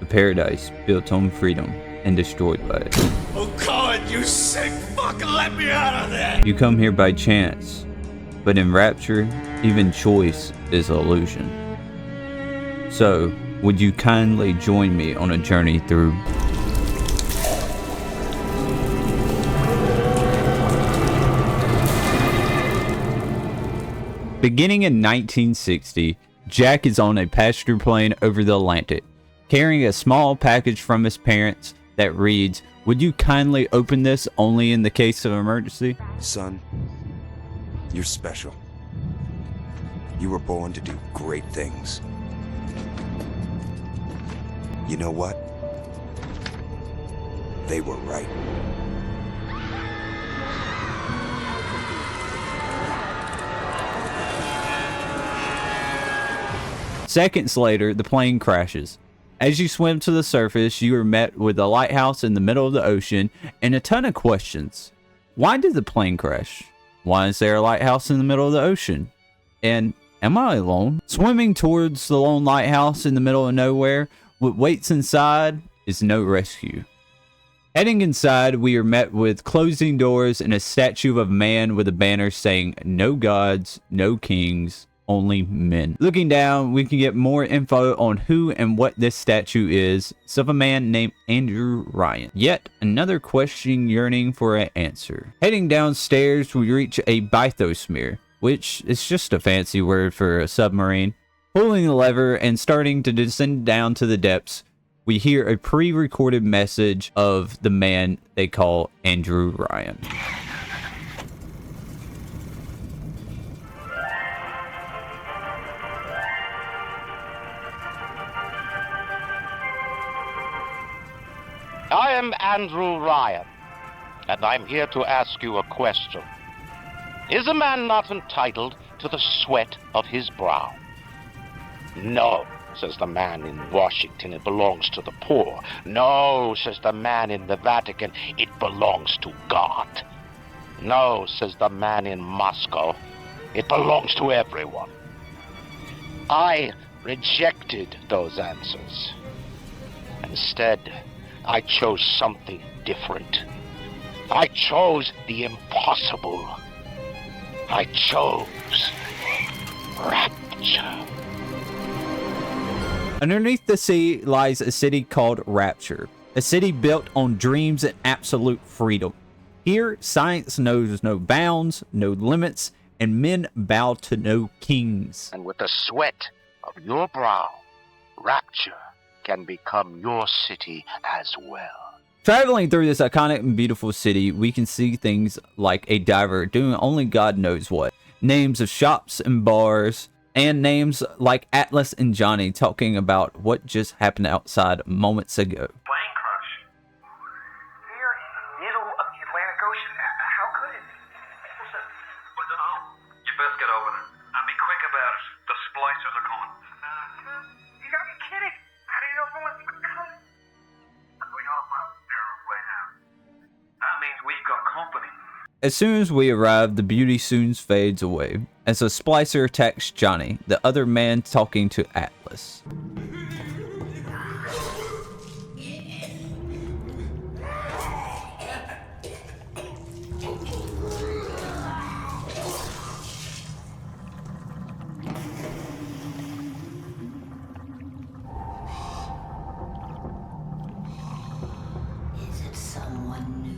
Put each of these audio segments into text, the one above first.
paradise built on freedom and destroyed by it. Oh God, you sick fuck, let me out of there! You come here by chance, but in Rapture, even choice is an illusion. So, would you kindly join me on a journey through Beginning in 1960, Jack is on a passenger plane over the Atlantic, carrying a small package from his parents that reads, "Would you kindly open this only in the case of emergency?" Son, you're special. You were born to do great things. You know what? They were right. Seconds later, the plane crashes. As you swim to the surface, you are met with a lighthouse in the middle of the ocean and a ton of questions. Why did the plane crash? Why is there a lighthouse in the middle of the ocean? And am I alone? Swimming towards the lone lighthouse in the middle of nowhere, what waits inside is no rescue. Heading inside, we are met with closing doors and a statue of a man with a banner saying, "No gods, no kings, only men." Looking down, we can get more info on who and what this statue is. It's of a man named Andrew Ryan. Yet another question yearning for an answer. Heading downstairs, we reach a bathysphere, which is just a fancy word for a submarine. Pulling the lever and starting to descend down to the depths, we hear a pre-recorded message of the man they call Andrew Ryan. I am Andrew Ryan, and I'm here to ask you a question. Is a man not entitled to the sweat of his brow? No, says the man in Washington, it belongs to the poor. No, says the man in the Vatican, it belongs to God. No, says the man in Moscow, it belongs to everyone. I rejected those answers. Instead, I chose something different. I chose the impossible. I chose Rapture. Underneath the sea lies a city called Rapture, a city built on dreams and absolute freedom. Here, science knows no bounds, no limits, and men bow to no kings. And with the sweat of your brow, Rapture can become your city as well. Traveling through this iconic and beautiful city, we can see things like a diver doing only God knows what, names of shops and bars, and names like Atlas and Johnny talking about what just happened outside moments ago. Plane crash. Here in the middle of the Atlantic Ocean. How could it? I don't know. You best get over there. And be quick about it. The splicers are coming. You gotta be kidding. How do you know someone's coming? We all know they're way out. That means we've got company. As soon as we arrive, the beauty soon fades away as a splicer attacks Johnny, the other man talking to Atlas. Is it someone new?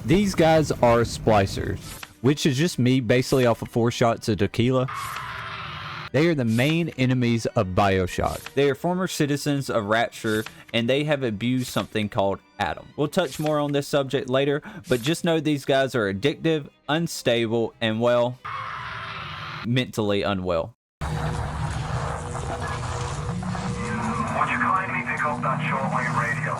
These guys are splicers, which is just me basically off of 4 shots of tequila. They are the main enemies of Bioshock. They are former citizens of Rapture, and they have abused something called Adam. We'll touch more on this subject later, but just know these guys are addictive, unstable, and well, mentally unwell. Would you kindly pick up that shortwave radio?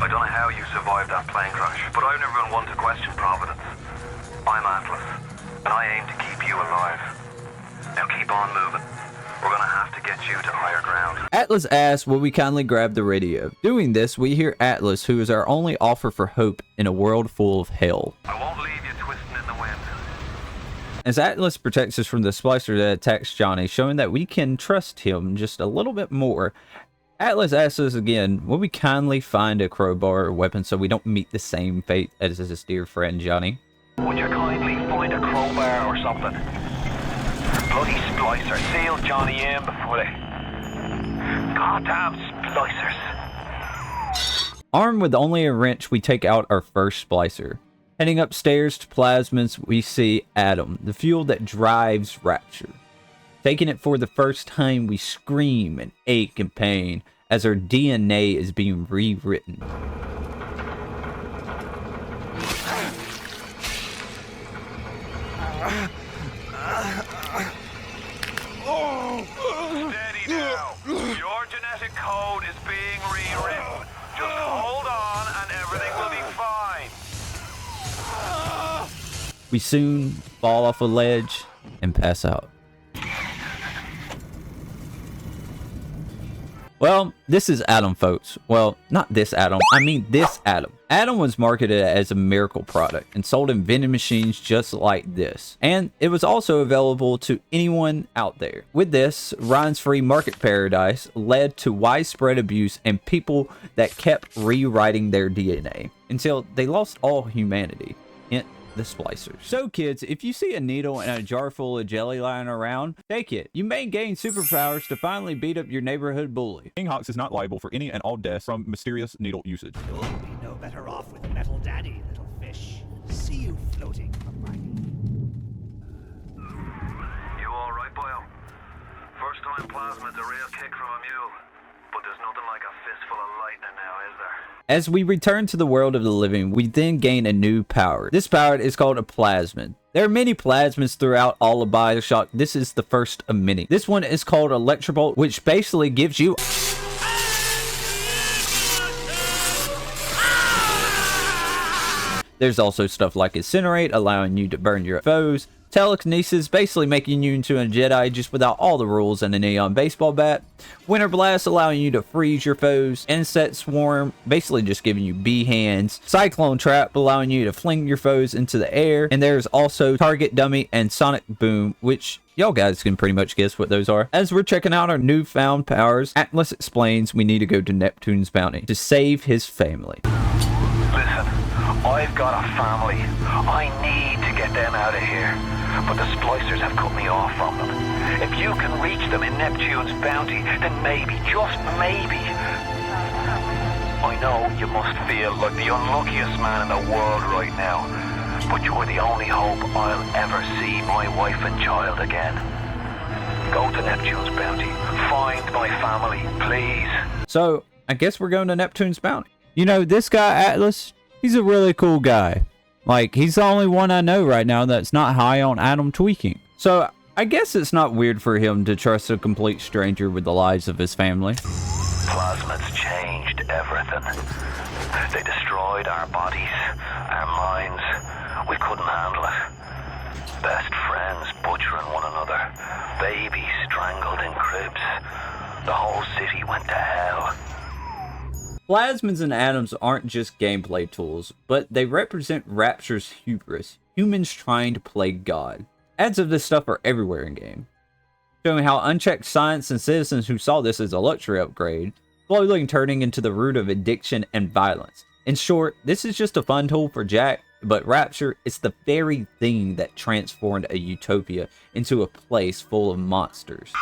I don't know how you survived that plane crash, but I've never been one to question Providence. I'm Atlas, and I aim to keep you alive. Now keep on moving. We're gonna have to get you to higher ground. Atlas asks, will we kindly grab the radio? Doing this, we hear Atlas, who is our only offer for hope in a world full of hell. I won't leave you twisting in the wind. as Atlas protects us from the splicer that attacks Johnny, showing that we can trust him just a little bit more. Atlas asks us again, will we kindly find a crowbar or weapon so we don't meet the same fate as his dear friend Johnny? Would you kindly find a crowbar or something? Bloody splicer sealed Johnny in before they... Goddamn splicers. Armed with only a wrench, we take out our first splicer. Heading upstairs to Plasmids, we see Adam, the fuel that drives Rapture. Taking it for the first time, we scream and ache in pain as our DNA is being rewritten. Steady now. Your genetic code is being rewritten. Just hold on and everything will be fine. We soon fall off a ledge and pass out. Well, this is Adam, folks. Well, not this Adam. I mean this Adam. Adam was marketed as a miracle product and sold in vending machines just like this. And it was also available to anyone out there. With this, Ryan's free market paradise led to widespread abuse and people that kept rewriting their DNA until they lost all humanity. Hence, the splicers. So kids, if you see a needle and a jar full of jelly lying around, take it. You may gain superpowers to finally beat up your neighborhood bully. King Hawks is not liable for any and all deaths from mysterious needle usage. You'll be no better off with Metal Daddy, little fish. See you floating upright. You alright, Boyle? First time plasmid's a real kick from a mule. But there's nothing like a fistful of lightning now, is there? As we return to the world of the living, we then gain a new power. This power is called a plasmid. There are many plasmids throughout all of Bioshock. This is the first of many. This one is called Electrobolt, which basically gives you... There's also stuff like Incinerate, allowing you to burn your foes. Telekinesis, basically making you into a Jedi just without all the rules, and a neon baseball bat. Winter Blast, allowing you to freeze your foes. Insect Swarm, basically just giving you bee hands. Cyclone Trap, allowing you to fling your foes into the air. And there's also Target Dummy and Sonic Boom, which y'all guys can pretty much guess what those are. As we're checking out our newfound powers, Atlas explains we need to go to Neptune's bounty to save his family. Listen, I've got a family. I need to get them out of here. But the splicers have cut me off from them. If you can reach them in Neptune's bounty, then maybe, just maybe. I know you must feel like the unluckiest man in the world right now, but you're the only hope I'll ever see my wife and child again. Go to Neptune's bounty. Find my family, please. So, I guess we're going to Neptune's bounty. You know, this guy, Atlas, he's a really cool guy. Like, he's the only one I know right now that's not high on atom tweaking. So, I guess it's not weird for him to trust a complete stranger with the lives of his family. Plasmids changed everything. They destroyed our bodies, our minds. We couldn't handle it. Best friends butchering one another. Babies strangled in cribs. The whole city went to hell. Plasmids and atoms aren't just gameplay tools, but they represent Rapture's hubris, humans trying to play God. Ads of this stuff are everywhere in game, showing how unchecked science and citizens who saw this as a luxury upgrade, slowly turning into the root of addiction and violence. In short, this is just a fun tool for Jack, but Rapture is the very thing that transformed a utopia into a place full of monsters.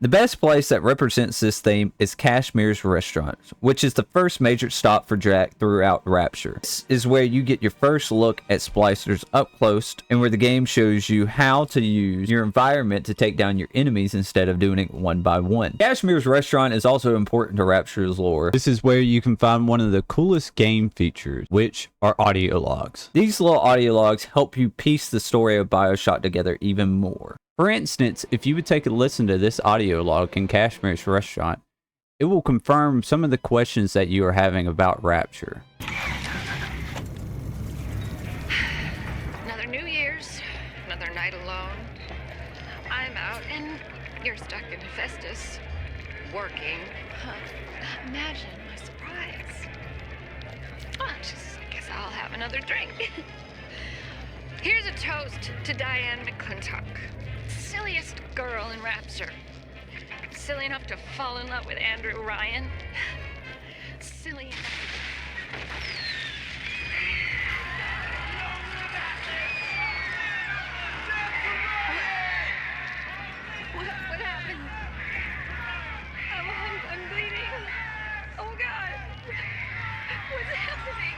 The best place that represents this theme is Kashmir's Restaurant, which is the first major stop for Jack throughout Rapture. This is where you get your first look at splicers up close, and where the game shows you how to use your environment to take down your enemies instead of doing it one by one. Kashmir's Restaurant is also important to Rapture's lore. This is where you can find one of the coolest game features, which are audio logs. These little audio logs help you piece the story of Bioshock together even more. For instance, if you would take a listen to this audio log in Kashmir's Restaurant, it will confirm some of the questions that you are having about Rapture. Another New Year's, another night alone. I'm out and you're stuck in Hephaestus, working. Huh. Imagine my surprise. I guess I'll have another drink. Here's a toast to Diane McClintock. Silliest girl in Rapture. Silly enough to fall in love with Andrew Ryan. Silly enough. What happened? I'm bleeding. Oh God. What's happening?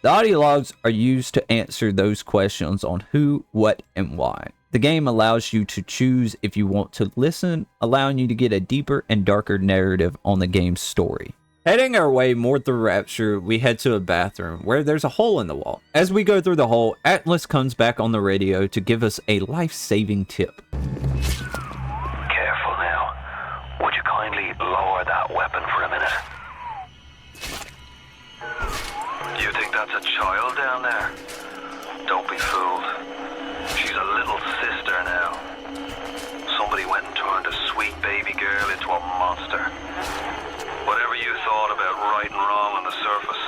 The audio logs are used to answer those questions on who, what, and why. The game allows you to choose if you want to listen, allowing you to get a deeper and darker narrative on the game's story. Heading our way more through Rapture, we head to a bathroom where there's a hole in the wall. As we go through the hole, Atlas comes back on the radio to give us a life-saving tip. Careful now. Would you kindly lower that weapon for a minute? You think that's a child down there? Don't be fooled. She's a little sister now. Somebody went and turned a sweet baby girl into a monster. Whatever you thought about right and wrong on the surface,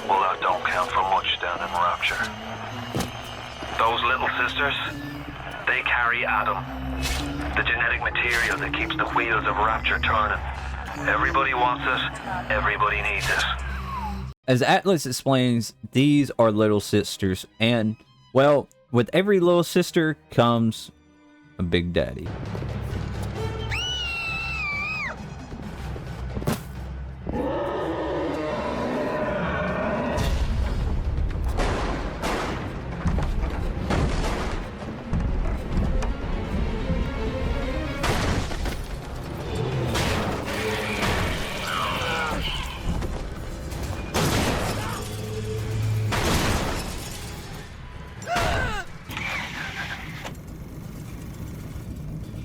well, that don't count for much down in Rapture. Those little sisters, they carry Adam, the genetic material that keeps the wheels of Rapture turning. Everybody wants it, everybody needs it. As Atlas explains, these are little sisters, and, well, with every little sister comes a big daddy.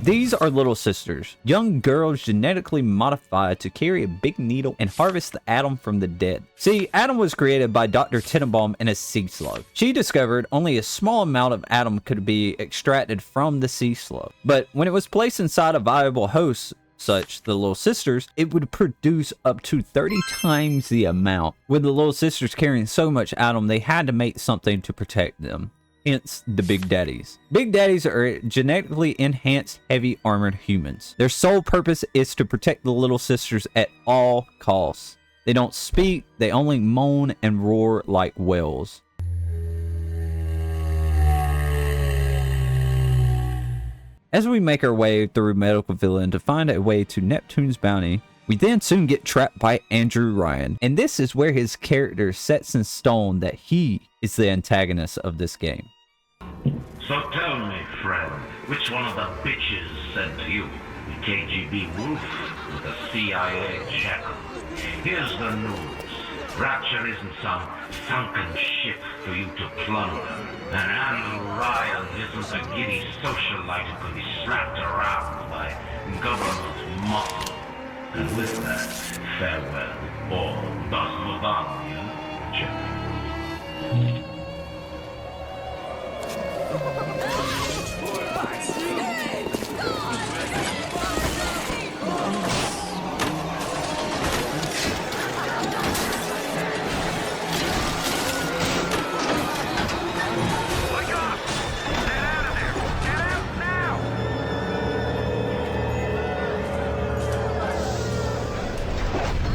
These are little sisters, young girls genetically modified to carry a big needle and harvest the Atom from the dead. See, Atom was created by Dr. Tenenbaum in a sea slug. She discovered only a small amount of Atom could be extracted from the sea slug, but when it was placed inside a viable host, such the little sisters, it would produce up to 30 times the amount. With the little sisters carrying so much Atom, they had to make something to protect them. Hence the Big Daddies. Big Daddies are genetically enhanced heavy armored humans. Their sole purpose is to protect the little sisters at all costs. They don't speak, they only moan and roar like whales. As we make our way through Medical Villain to find a way to Neptune's bounty, we then soon get trapped by Andrew Ryan, and this is where his character sets in stone that he is the antagonist of this game. So tell me, friend, which one of the bitches sent you? The KGB Wolf or the CIA Jackal? Here's the news. Rapture isn't some sunken ship for you to plunder. And Andrew Ryan isn't a giddy socialite who can be slapped around by government muscle. And with that, farewell, or das Vodania, Jack.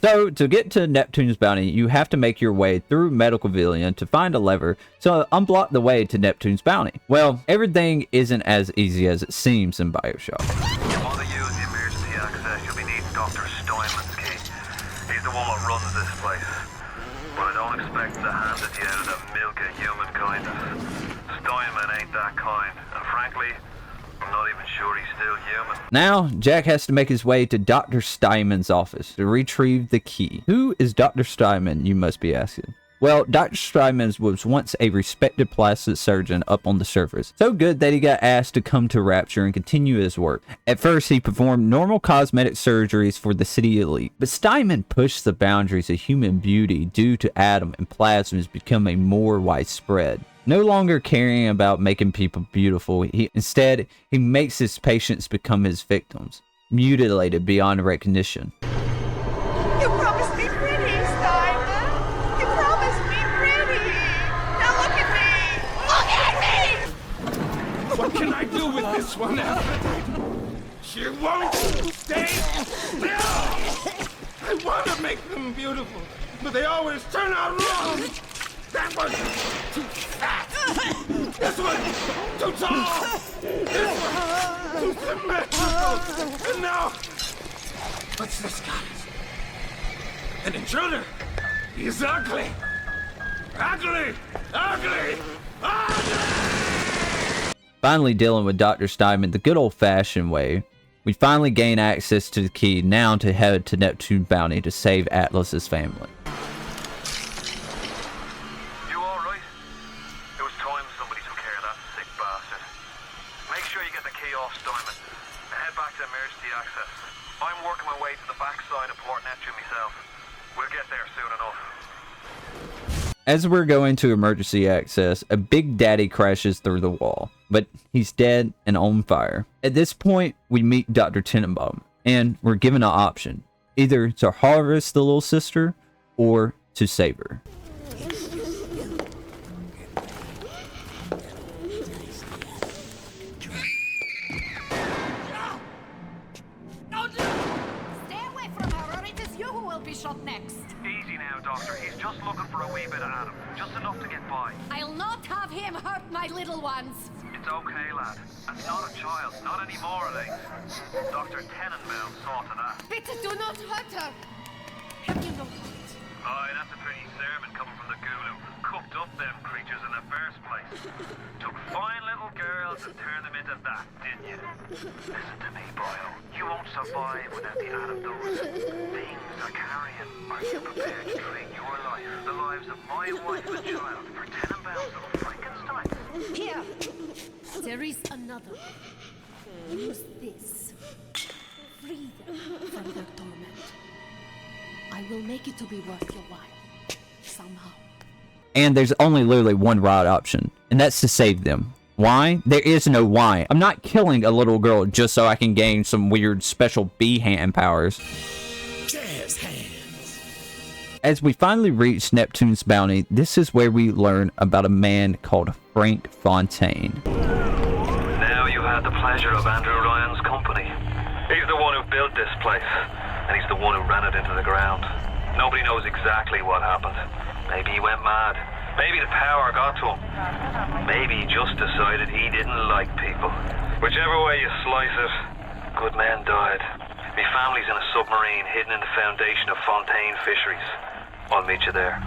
So, to get to Neptune's bounty, you have to make your way through Medical Villain to find a lever to unblock the way to Neptune's bounty. Well, everything isn't as easy as it seems in Bioshock. If you want to use the emergency access, you'll be needing Dr. Steinman's key. He's the one that runs this place. But I don't expect him to hand it to you out of the milk of human kindness. Steinman ain't that kind, and frankly, I'm not even sure he's still human. Now, Jack has to make his way to Dr. Steinman's office to retrieve the key. Who is Dr. Steinman, you must be asking? Well, Dr. Steinman was once a respected plastic surgeon up on the surface. So good that he got asked to come to Rapture and continue his work. At first, he performed normal cosmetic surgeries for the city elite. But Steinman pushed the boundaries of human beauty due to atom and plasmas becoming more widespread. No longer caring about making people beautiful, instead, he makes his patients become his victims, mutilated beyond recognition. You promised me pretty, Steinman. You promised me this one, Aphrodite. She won't stay still. I want to make them beautiful, but they always turn out wrong. That one's too fat. This one's too tall. This one's too symmetrical. And now, what's this, guys? An intruder. He's ugly. Ugly. Ugly. Ugly. Finally dealing with Dr. Steinman the good old-fashioned way, we finally gain access to the key now to head to Neptune Bounty to save Atlas's family. You alright? It was time somebody took care of that sick bastard. Make sure you get the key off Steinman and head back to emergency access. I'm working my way to the backside of Port Neptune myself. We'll get there soon enough. As we're going to emergency access, a Big Daddy crashes through the wall, but he's dead and on fire. At this point, we meet Dr. Tenenbaum, and we're given an option, either to harvest the little sister or to save her. Stay away from her, or it is you who will be shot next. Easy now, Doctor. He's just looking for a wee bit of Adam. Just enough to get by. I'll not have him hurt my little ones. It's okay, lad. And not a child. Not anymore, at least. Dr. Tenenbaum saw to that. Bitte do not hurt her. Have you no heart? Aye, that's a pretty sermon coming from the ghoul who cooked up them creatures in the first place. Took fine little girls and turned them into that, didn't you? Listen to me, boyo. You won't survive without the Adam those things are carrying. Are you prepared to trade your life, the lives of my wife and child, for Tenenbaum's little Frankenstein? Here. There is another. Use this. Free them from their torment. I will make it to be worth your while. Somehow. And there's only literally one right option, and that's to save them. Why? There is no why. I'm not killing a little girl just so I can gain some weird special bee hand powers. Jazz hands. As we finally reach Neptune's Bounty, this is where we learn about a man called Frank Fontaine. Now you had the pleasure of Andrew Ryan's company. He's the one who built this place, and he's the one who ran it into the ground. Nobody knows exactly what happened. Maybe he went mad. Maybe the power got to him. Maybe he just decided he didn't like people. Whichever way you slice it, good men died. My family's in a submarine hidden in the foundation of Fontaine Fisheries. I'll meet you there.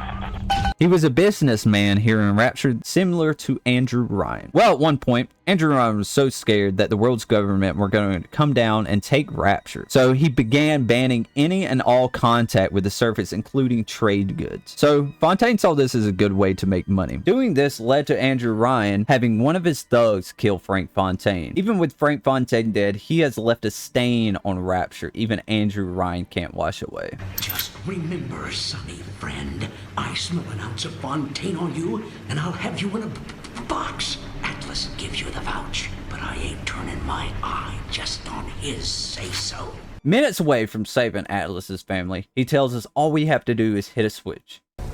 He was a businessman here in Rapture, similar to Andrew Ryan. Well, at one point, Andrew Ryan was so scared that the world's government were going to come down and take Rapture. So he began banning any and all contact with the surface, including trade goods. So Fontaine saw this as a good way to make money. Doing this led to Andrew Ryan having one of his thugs kill Frank Fontaine. Even with Frank Fontaine dead, he has left a stain on Rapture. Even Andrew Ryan can't wash away. Just remember, sonny friend, I smell an ounce of Fontaine on you, and I'll have you in a box. Atlas gives you the vouch, but I ain't turning my eye just on his say-so. Minutes away from saving Atlas's family, he tells us all we have to do is hit a switch. Hit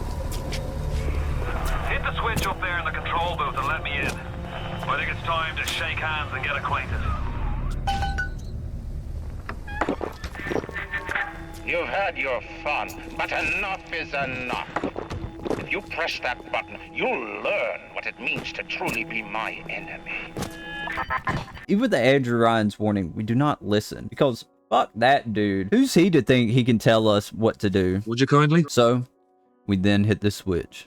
the switch up there in the control booth and let me in. I think it's time to shake hands and get acquainted. You've had your fun, but enough is enough. If you press that button, you'll learn what it means to truly be my enemy. Even with the Andrew Ryan's warning, we do not listen, because fuck that dude. Who's he to think he can tell us what to do? Would you kindly? So, we then hit the switch.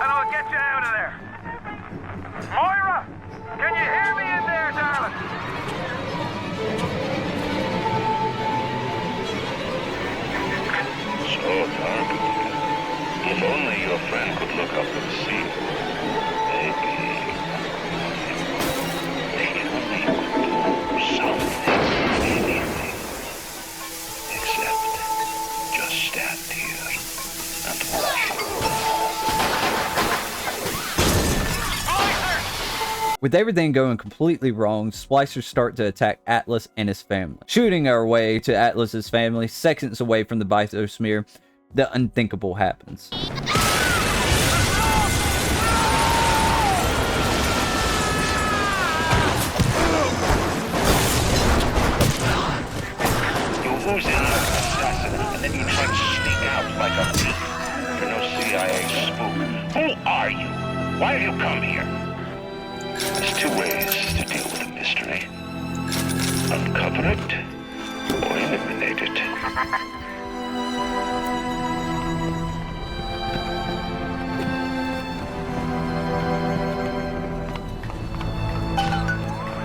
And I'll get you out of there. Moira, can you hear me in there, darling? So dark. If only your friend could look up and see. Maybe only could do something, anything. Except just stand here and watch. With everything going completely wrong, splicers start to attack Atlas and his family. Shooting our way to Atlas's family, seconds away from the biosphere, the unthinkable happens. You ooze in like an assassin, and then you try to sneak out like a thief. You're no CIA spook. Who are you? Why have you come here? There's two ways to deal with a mystery. Uncover it, or eliminate it.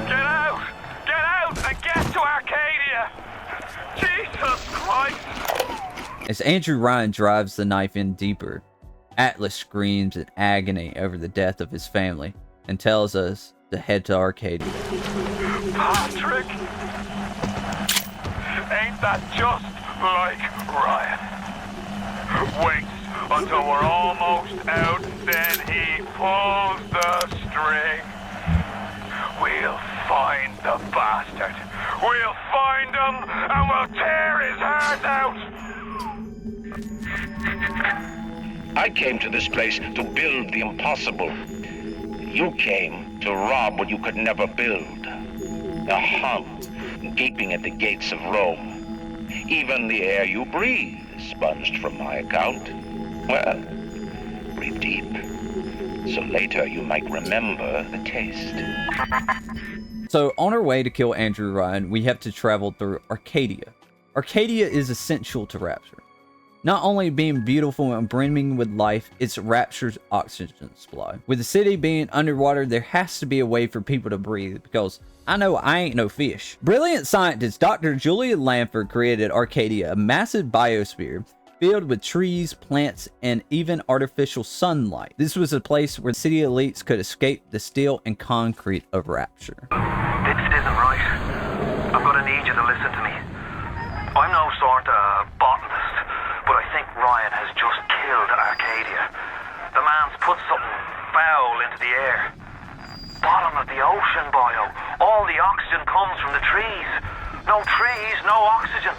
Get out! Get out and get to Arcadia! Jesus Christ! As Andrew Ryan drives the knife in deeper, Atlas screams in agony over the death of his family and tells us to head to Arcadia. Patrick! Ain't that just like Ryan? Wait until we're almost out, then he pulls the string. We'll find the bastard. We'll find him and we'll tear his heart out. I came to this place to build the impossible. You came to rob what you could never build. A hum gaping at the gates of Rome. Even the air you breathe is sponged from my account. Well, breathe deep, so later you might remember the taste. So on our way to kill Andrew Ryan, we have to travel through Arcadia. Arcadia is essential to Rapture. Not only being beautiful and brimming with life, it's Rapture's oxygen supply. With the city being underwater, there has to be a way for people to breathe, because I know I ain't no fish. Brilliant scientist Dr. Julia Lanford created Arcadia, a massive biosphere filled with trees, plants, and even artificial sunlight. This was a place where city elites could escape the steel and concrete of Rapture. This isn't right. I'm gonna need you to listen to me. I'm no sort of botanist, but I think Ryan has just killed Arcadia. The man's put something foul into the air. Bottom of the ocean, Bio. All the oxygen comes from the trees. No trees, no oxygen.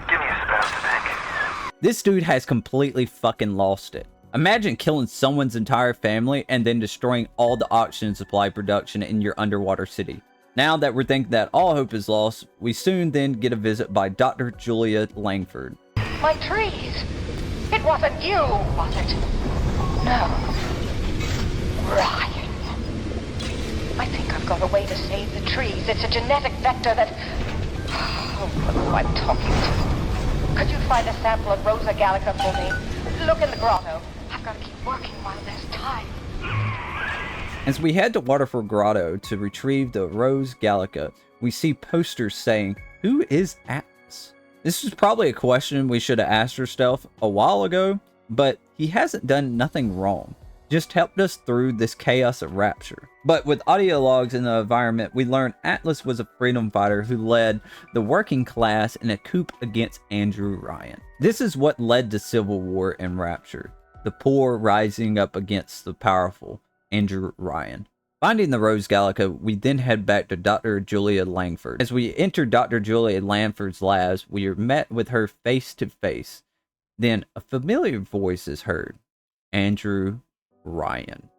Give me a spell to think. This dude has completely fucking lost it. Imagine killing someone's entire family and then destroying all the oxygen supply production in your underwater city. Now that we're thinking that all hope is lost, we soon then get a visit by Dr. Julia Langford. My trees! It wasn't you, was it? No. Ryan. I think I've got a way to save the trees. It's a genetic vector that... Oh, look who I'm talking to. Could you find a sample of Rosa Gallica for me? Look in the grotto. I've got to keep working while there's time. As we head to Waterford Grotto to retrieve the Rose Gallica, we see posters saying, "Who is Atlas?" This was probably a question we should have asked ourselves a while ago, but he hasn't done nothing wrong. Just helped us through this chaos of Rapture. But with audio logs in the environment, we learn Atlas was a freedom fighter who led the working class in a coup against Andrew Ryan. This is what led to civil war in Rapture, the poor rising up against the powerful, Andrew Ryan. Finding the Rose Gallica, we then head back to Dr. Julia Langford. As we enter Dr. Julia Langford's labs, we are met with her face to face. Then a familiar voice is heard. Andrew Ryan.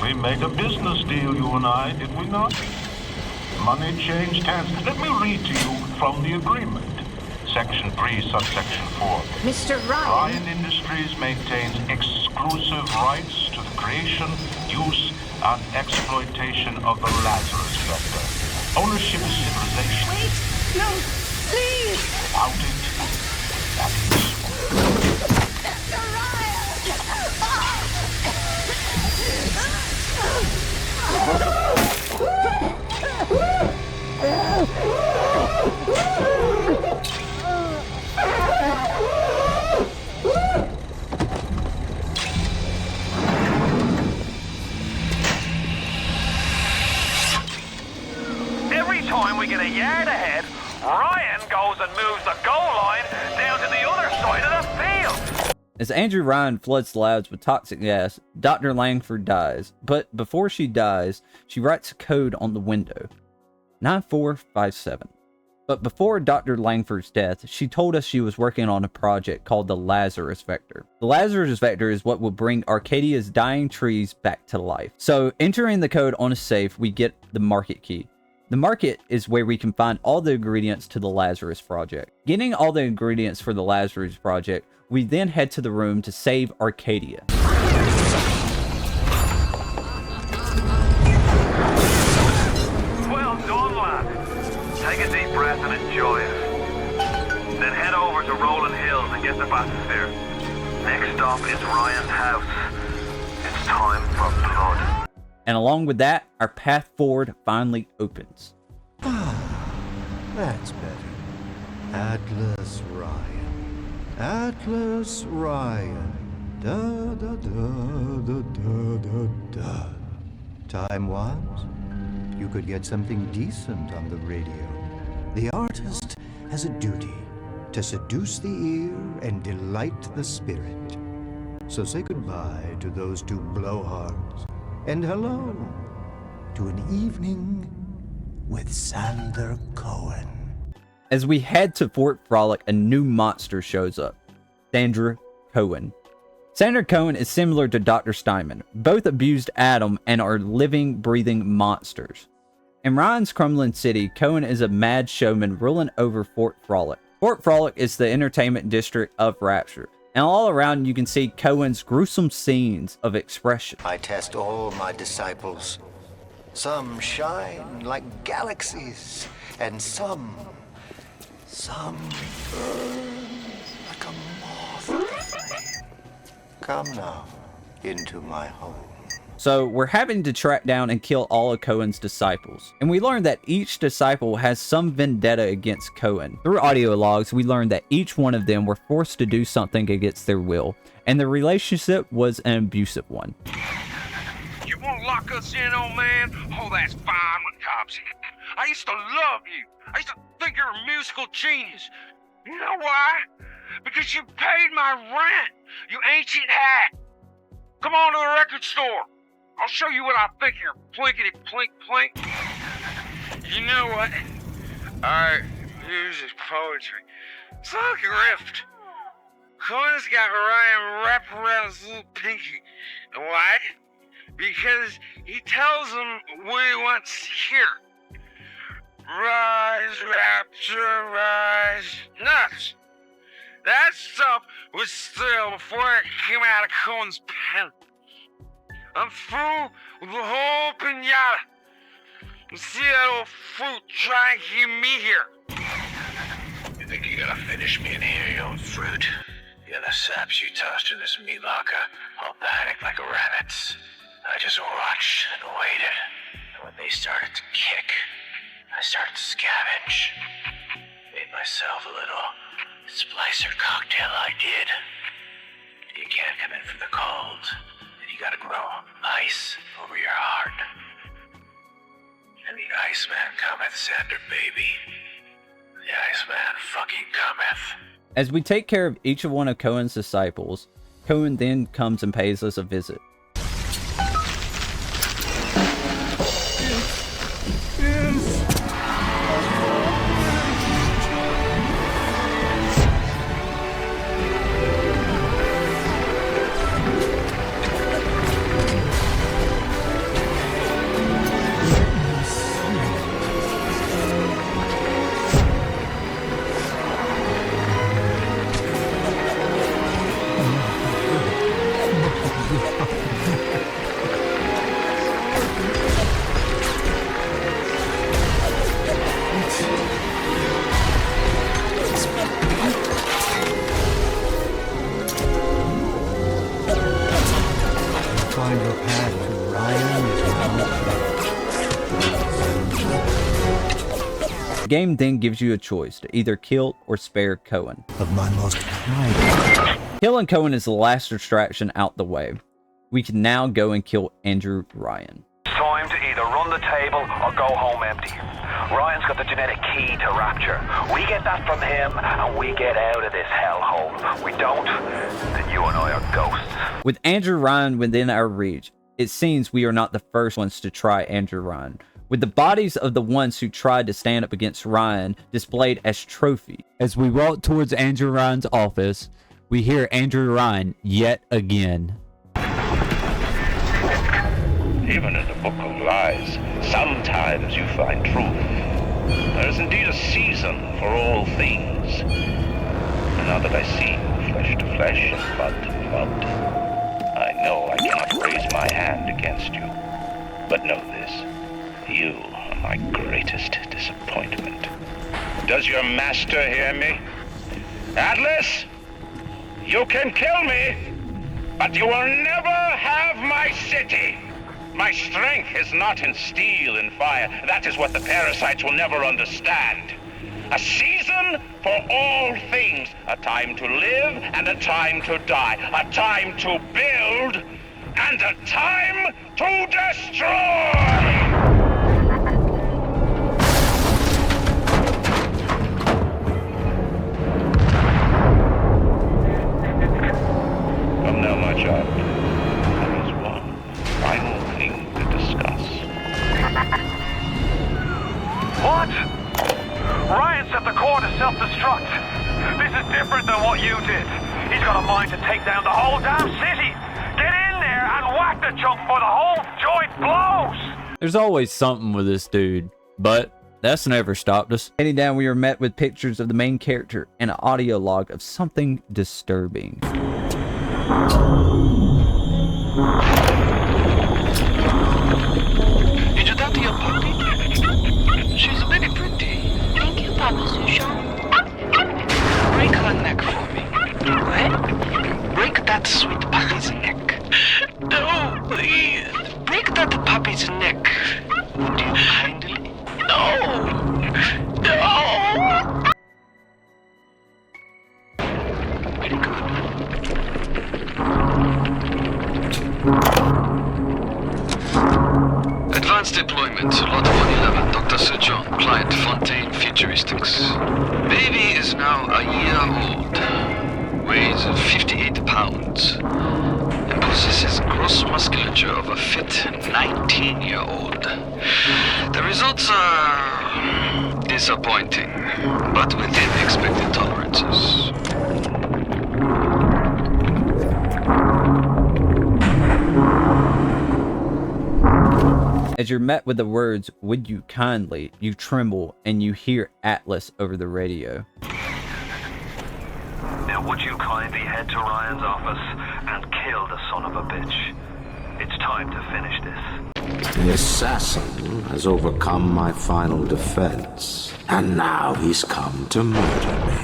We made a business deal, you and I, did we not? Money changed hands. Let me read to you from the agreement. Section 3, subsection 4. Mr. Ryan. Ryan Industries maintains exclusive rights to the creation, use, and exploitation of the Lazarus vector. Ownership is civilization. Wait! No! Please! Without it, that is... Mr. Ryan! Every time we get a yard ahead, Ryan goes and moves the goal line down to the other side of the field. As Andrew Ryan floods the labs with toxic gas, Dr. Langford dies. But before she dies, she writes a code on the window. 9457. But before Dr. Langford's death, she told us she was working on a project called the Lazarus Vector. The Lazarus Vector is what will bring Arcadia's dying trees back to life. So, entering the code on a safe, we get the market key. The market is where we can find all the ingredients to the Lazarus Project. Getting all the ingredients for the Lazarus Project, we then head to the room to save Arcadia. Well done, lad. Take a deep breath and enjoy it. Then head over to Rolling Hills and get the bathysphere. Next stop is Ryan's house. It's time for blood. And along with that, our path forward finally opens. That's better. Atlas Ryan. Atlas Ryan. Da da da da da da da. Time was, you could get something decent on the radio. The artist has a duty to seduce the ear and delight the spirit. So say goodbye to those two blowhards, and hello to an evening with Sander Cohen. As we head to Fort Frolic, a new monster shows up. Sandra Cohen. Sandra Cohen is similar to Dr. Steinman. Both abused Adam and are living, breathing monsters. In Ryan's crumbling city, Cohen is a mad showman ruling over Fort Frolic. Fort Frolic is the entertainment district of Rapture. And all around you can see Cohen's gruesome scenes of expression. I test all my disciples. Some shine like galaxies, and some burn like a moth at the flame. Come now, into my home. So we're having to track down and kill all of Cohen's disciples. And we learn that each disciple has some vendetta against Cohen. Through audio logs, we learned that each one of them were forced to do something against their will. And the relationship was an abusive one. You won't lock us in, old man? Oh, that's fine with cops. I used to love you. I used to think you're a musical genius. You know why? Because you paid my rent, you ancient hat. Come on to the record store. I'll show you what I think here. Plinkety plink plink. You know what? Art, music, poetry. It's like a rift. Cohen's got Ryan wrapped around his little pinky. And why? Because he tells him what he wants to hear. Rise, rapture, rise. Nuts. That stuff was still before it came out of Cohen's pen. I'm through with the whole pinata. You see that old fruit trying to keep me here. You think you gotta finish me in here, you old fruit? Yeah, the saps you tossed in this meat locker, all panicked like rabbits. I just watched and waited. And when they started to kick, I started to scavenge. Made myself a little splicer cocktail, I did. You can't come in from the cold. And you gotta grow ice over your heart. And the Iceman cometh, Sander, baby. The Iceman fucking cometh. As we take care of each of one of Cohen's disciples, Cohen then comes and pays us a visit. Find your path to Ryan is The game then gives you a choice to either kill or spare Cohen. of my most private. Killing Cohen is the last distraction out the way. We can now go and kill Andrew Ryan. It's time to either run the table or go home empty. Ryan's got the genetic key to Rapture. We get that from him, and we get out of this hellhole. We don't, then you and I are ghosts. With Andrew Ryan within our reach, it seems we are not the first ones to try Andrew Ryan. With the bodies of the ones who tried to stand up against Ryan displayed as trophy. As we walk towards Andrew Ryan's office, we hear Andrew Ryan yet again. Even in the Book of Lies, sometimes you find truth. There is indeed a season for all things. And now that I see flesh to flesh and blood to blood, I know I cannot raise my hand against you. But know this, you are my greatest disappointment. Does your master hear me? Atlas, you can kill me, but you will never have my city. My strength is not in steel and fire. That is what the parasites will never understand. A season for all things. A time to live and a time to die. A time to build and a time to destroy! Come now, my child. There is one final thing to discuss. What? Ryan set the core to self-destruct. This is different than what you did. He's got a mind to take down the whole damn city. Get in there and whack the chunk before the whole joint blows. There's always something with this dude, but that's never stopped us. Heading down, we are met with pictures of the main character and an audio log of something disturbing. Is that your puppy? She's very pretty. Thank you, Papa Sushon. Break her neck for me. What? Break that sweet puppy's neck. No, please. Break that puppy's neck. Would you kindly? No! No! Advanced deployment, Lot 111, Dr. Sir John, client Fontaine Futuristics. Baby is now a year old, weighs 58 pounds, and possesses gross musculature of a fit 19-year-old. The results are disappointing, but within expected tolerances. As you're met with the words, "Would you kindly," you tremble and you hear Atlas over the radio. Now would you kindly head to Ryan's office and kill the son of a bitch? It's time to finish this. The assassin has overcome my final defense, and now he's come to murder me.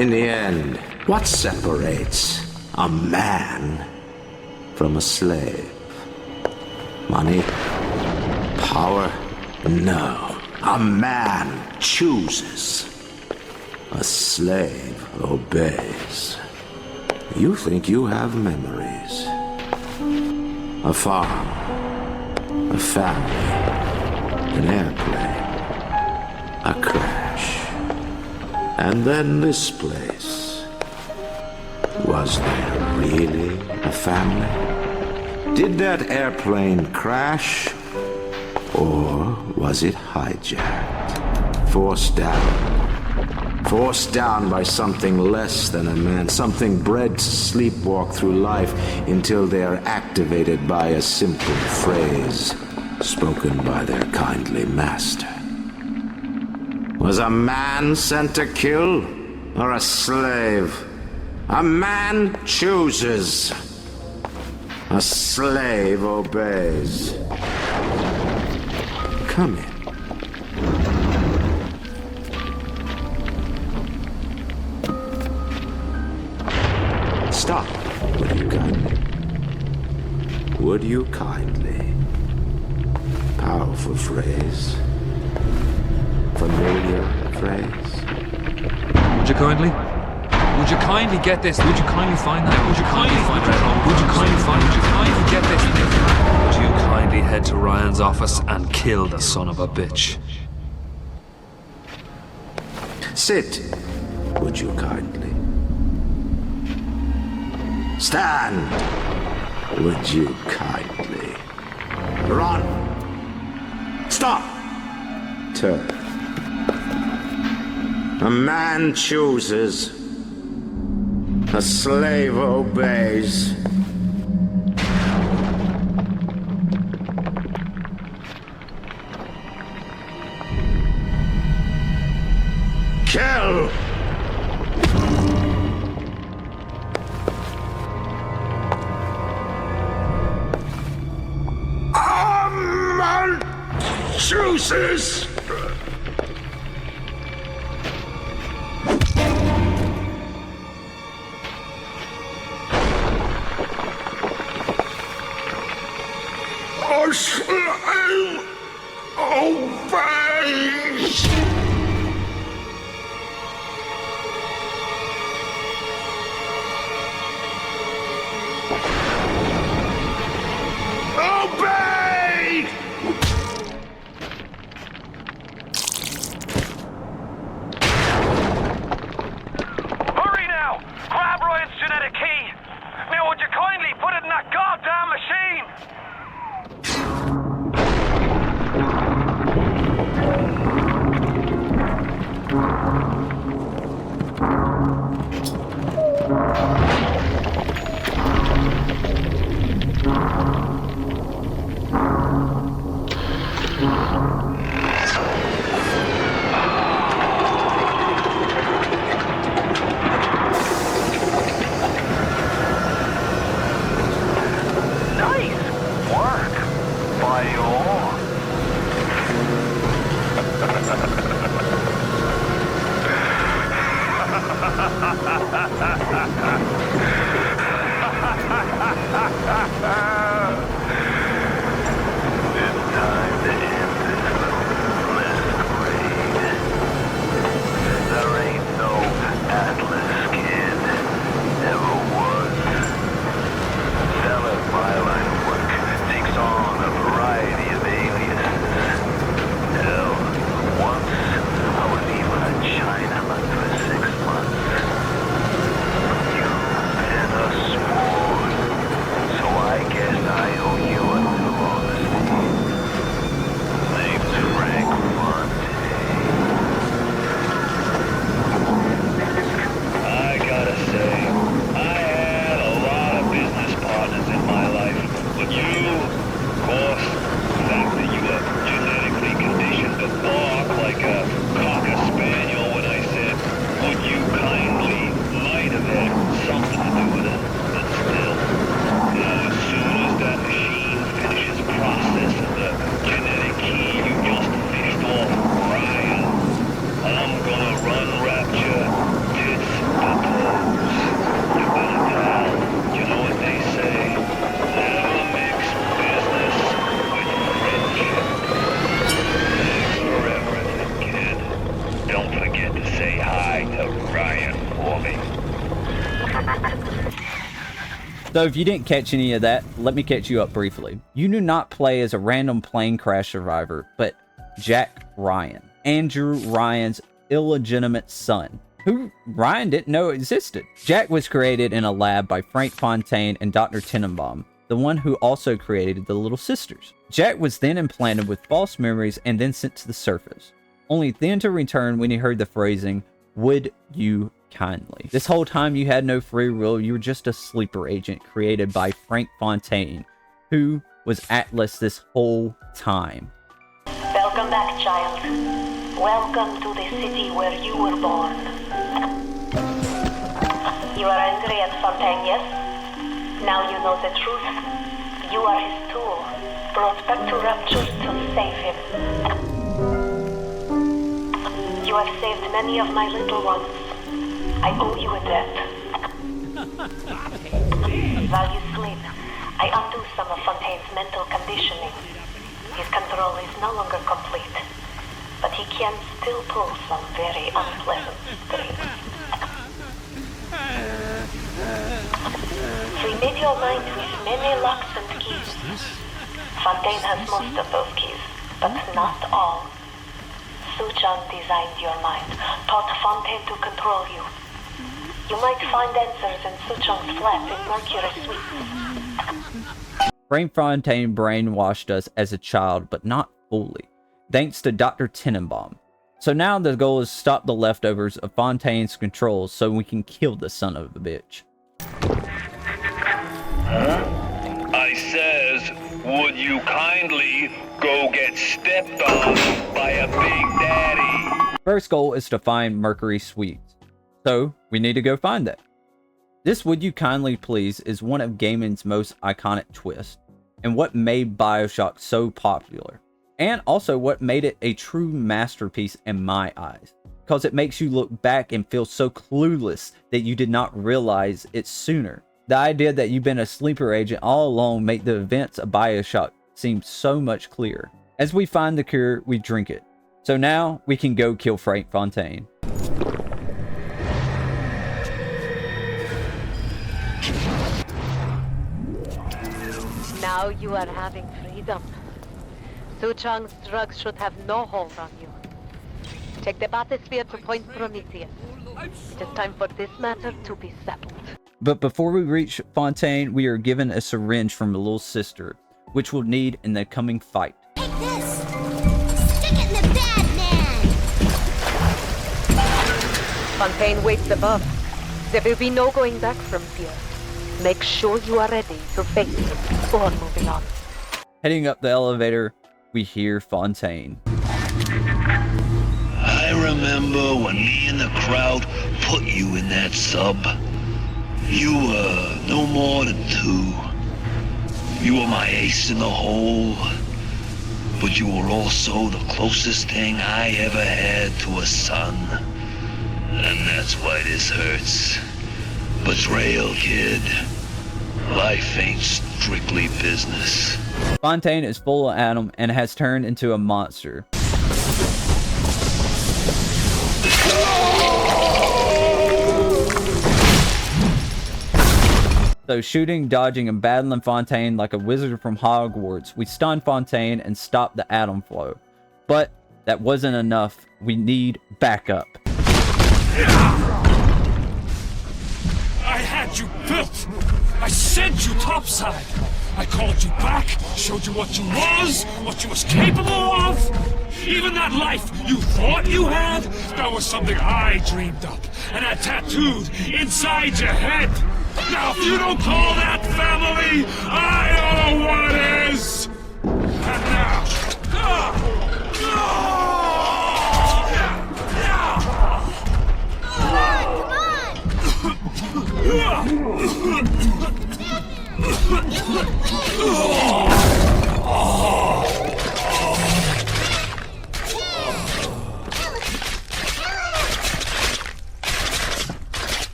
In the end, what separates a man from a slave? Money? Power? No. A man chooses. A slave obeys. You think you have memories. A farm. A family. An airplane. A crash. And then this place. Was there really a family? Did that airplane crash? Or was it hijacked? Forced down. Forced down by something less than a man. Something bred to sleepwalk through life until they are activated by a simple phrase spoken by their kindly master. Was a man sent to kill? Or a slave? A man chooses. A slave obeys. Come in. Stop, would you kindly? Would you kindly? Powerful phrase. Familiar phrase. Would you kindly? Would you kindly get this? Would you kindly find that? Would you kindly find that? Would you kindly find? Would you kindly get this? Would you kindly head to Ryan's office and kill the son of a bitch? Sit, would you kindly? Stand, would you kindly? Run! Stop! Turn. A man chooses. A slave obeys. Kill! A man chooses! A slave obeys! Obey! Hurry now! Grab Ryan's genetic key! Now would you kindly put it in that goddamn machine? Nice work by you all. It's time to end this little masquerade. There ain't no Atlas kid, never was. Stellar byline work takes on a variety of aliases. Hell, once I was even a Chinaman for 6 months. You've been a sport, so I guess I owe you a little honesty. Name's Frank Fontaine. I gotta say, I had a lot of business partners in my life, but you, of course, the fact that you were genetically conditioned to bark like a cocker spaniel when I said, would you kindly, might have had something to do with it, but still, as soon as that machine finishes processing the genetic key you just fished off Ryan, I'm gonna run rapture tits to toes. You better pal, you know what they say, never mix business with friendship. Thanks for everything, kid. Don't forget to say hi to Ryan for me. So if you didn't catch any of that, let me catch you up briefly. You do not play as a random plane crash survivor, but Jack Ryan, Andrew Ryan's illegitimate son, who Ryan didn't know existed. Jack was created in a lab by Frank Fontaine and Dr. Tenenbaum, the one who also created the Little Sisters. Jack was then implanted with false memories and then sent to the surface, only then to return when he heard the phrasing, "Would you kindly?" This whole time you had no free will, you were just a sleeper agent created by Frank Fontaine, who was Atlas this whole time. Welcome back, child. Welcome to the city where you were born. You are angry at Fontaine, yes? Now you know the truth. You are his tool, brought back to Rapture to save him. You have saved many of my little ones. I owe you a debt. While you sleep, I undo some of Fontaine's mental conditioning. His control is no longer complete, but he can still pull some very unpleasant strings. Remit your mind with many locks and keys. Fontaine has most of those keys, but not all. Suchong designed your mind, taught Fontaine to control you. You might find answers in Suchong's flat in Mercury Suite. Frank Fontaine brainwashed us as a child, but not fully, thanks to Dr. Tenenbaum. So now the goal is to stop the leftovers of Fontaine's controls so we can kill the son of a bitch. I says, would you kindly go get stepped on by a big daddy? First goal is to find Mercury Suites. So we need to go find that. This Would You Kindly Please is one of gaming's most iconic twists, and what made Bioshock so popular. And also what made it a true masterpiece in my eyes. Because it makes you look back and feel so clueless that you did not realize it sooner. The idea that you've been a sleeper agent all along made the events of Bioshock seem so much clearer. As we find the cure, we drink it. So now we can go kill Frank Fontaine. Now you are having freedom. Suchong's drugs should have no hold on you. Take the bathysphere to Point Prometheus. It is time for this matter to be settled. But before we reach Fontaine, we are given a syringe from the little sister, which we'll need in the coming fight. Take this! Stick it in the bad man! Fontaine waits above. There will be no going back from here. Make sure you are ready to face him or moving on. Heading up the elevator, we hear Fontaine. I remember when me and the crowd put you in that sub. You were no more than 2. You were my ace in the hole, but you were also the closest thing I ever had to a son. And that's why this hurts. Betrayal, kid. Life ain't strictly business. Fontaine is full of Adam and has turned into a monster. So shooting, dodging, and battling Fontaine like a wizard from Hogwarts, we stun Fontaine and stop the atom flow. But that wasn't enough. We need backup. I had you built. I sent you topside. I called you back, showed you what you was capable of. Even that life you thought you had, that was something I dreamed up and had tattooed inside your head. Now, if you don't call that family, I don't know what is. And now,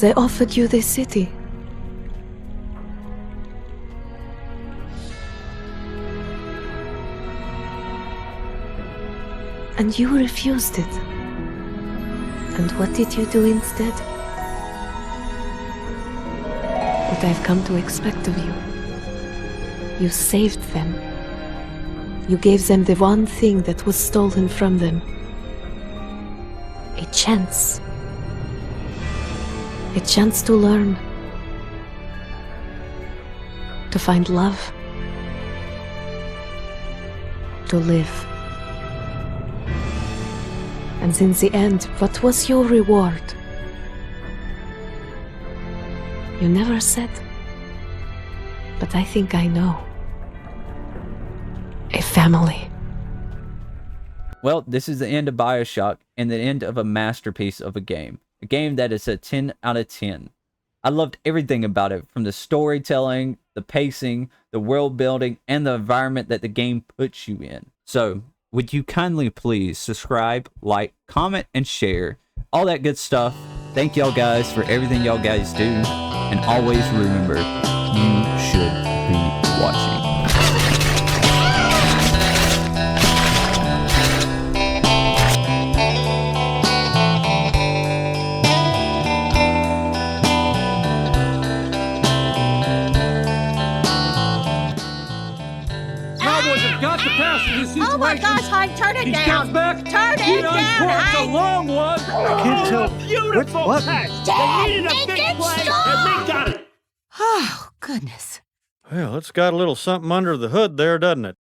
They offered you this city. And you refused it. And what did you do instead? What I've come to expect of you. You saved them. You gave them the one thing that was stolen from them. A chance. A chance to learn. To find love. To live. And in the end, what was your reward? You never said. But I think I know. A family. Well, this is the end of Bioshock and the end of a masterpiece of a game. A game that is a 10 out of 10. I loved everything about it, from the storytelling, the pacing, the world building, and the environment that the game puts you in. So, would you kindly please subscribe, like, comment, and share. All that good stuff. Thank y'all guys for everything y'all guys do. And always remember, you should be watching. ones have got to pass in this situation. Oh my gosh, Hank, turn it He down. steps back. Turn he it down, uncorks a Hank. long one. I can't tell. Beautiful What? catch. Dad, They needed a make big it play, stop. and they got it. Oh, goodness. Well, it's got a little something under the hood there, doesn't it?